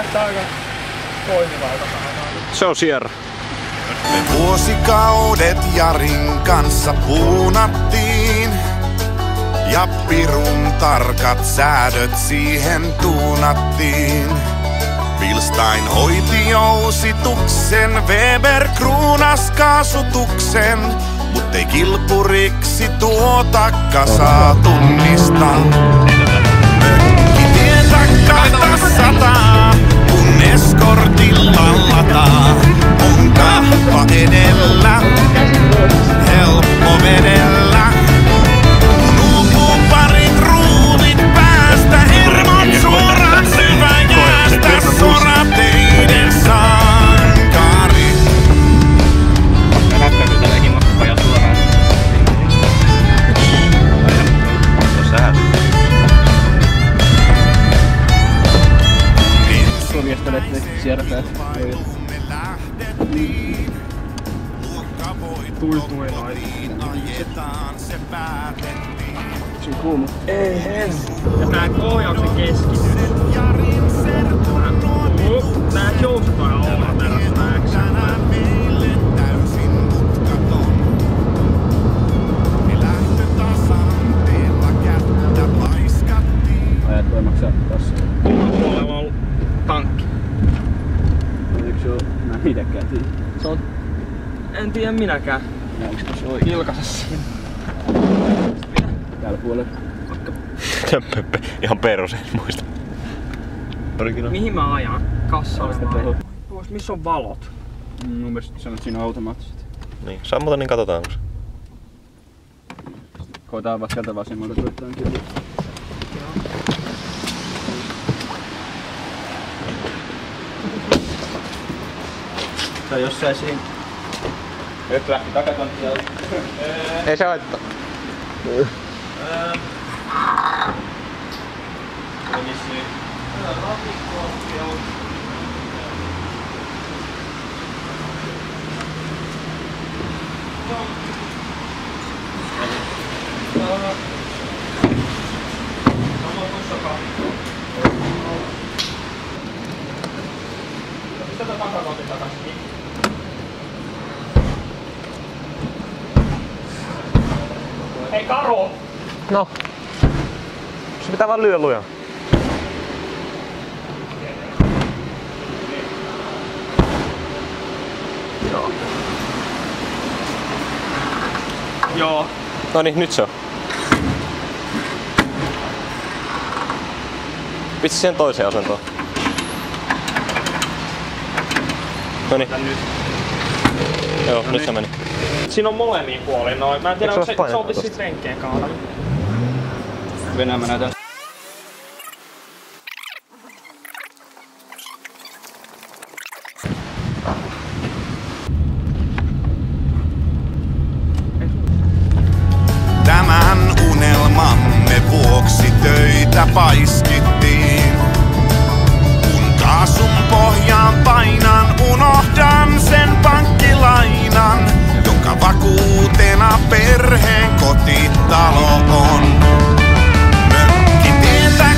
näyttää aika toimivalta. Se on Sierra. Me vuosikaudet Jarin kanssa puunattiin. Ja pirun tarkat säädöt siihen tuunattiin. Pilstein hoiti jousituksen, Weber kruunas kaasutuksen. Mut ei kilpuriksi tuota kasaa tunnista. Mökkitietä 200, kun eskortilla lataa. On kahva edellä, helppo vedellä. Nuupuu parit ruuvit päästä, hermot suoraan syväjäästä. Sorateiden sankari. Näyttääkö tällä himmastupajaa suoraan? Suljehtelet nyt Sierrapäät. Tuituinoit. Se on kuuma. Ei. Ja tää ohjauksen keskitys. Nää joustot on olla verrattuna X-ään. Ajat voi maksaa tossa. Puolella on ollut tankki. Eikö se oo näin itekään tiedä? Se on... En tiedä minäkään. Onks tossa oikein? Vilkasessa. Täällä puolella. Ihan perus, en muista. Mihin mä ajan? Kassalle vai? Missä on valot? Mun mielestä sanot siinä automaattiset. Niin, sammuta niin katsotaanko se. Koetaan vaan sieltä vasemmalta tuotaan kyllä. Tai jossain siinä. Nyt lähti takakanttia. Ei se haittaa. Vissiin. Ratikko on. Tätä takakotin takaisin. Hei Karo! No. Se pitää vaan lyö lujaa. Joo. Joo. Noniin, nyt se on. Vitsi siihen toiseen asentoon. Noniin. Joo, nyt se meni. Siinä on molemmin puolin noin. Mä en tiedä, onko se on vissiin renkkeen kaadalla. Venäjä mä näytän. Tämän unelmamme vuoksi töitä paiskittiin. Kun kaasun pohjaan painan, unohdan sen pankkilainan, jonka vakuutena perheen kotitalo on. Mökkitietä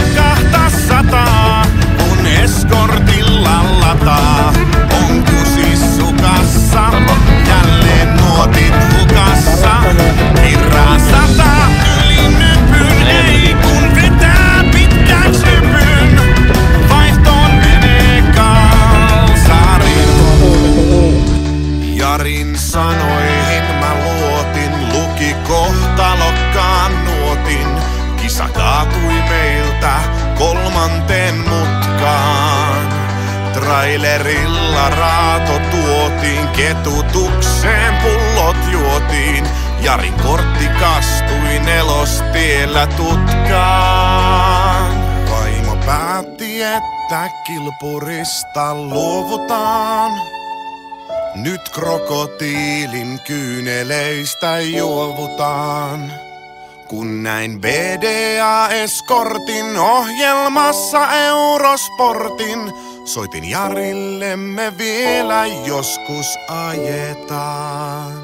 200, kun eskortilla lataa. On kusissukassa, jälleen nuotit hukassa. Virraa 100 yli nypyn, ei kun vetää pitkän sypyn. Vaihtoon menee kalsarin. Jarin sanoihin mä luotin, luki kohtalokkaan nuotin. Kisa kaatui meiltä kolmanteen mutkaan. Trailerilla raato tuotiin, ketutukseen pullot juotiin. Jarin kortti kastui Nelostiellä tutkaan. Vaimo päätti, että kilpurista luovutaan. Nyt krokotiilin kyyneleistä juovutaan. Kun näin BDA-eskortin ohjelmassa Eurosportin, soitin Jarille, me vielä joskus ajetaan.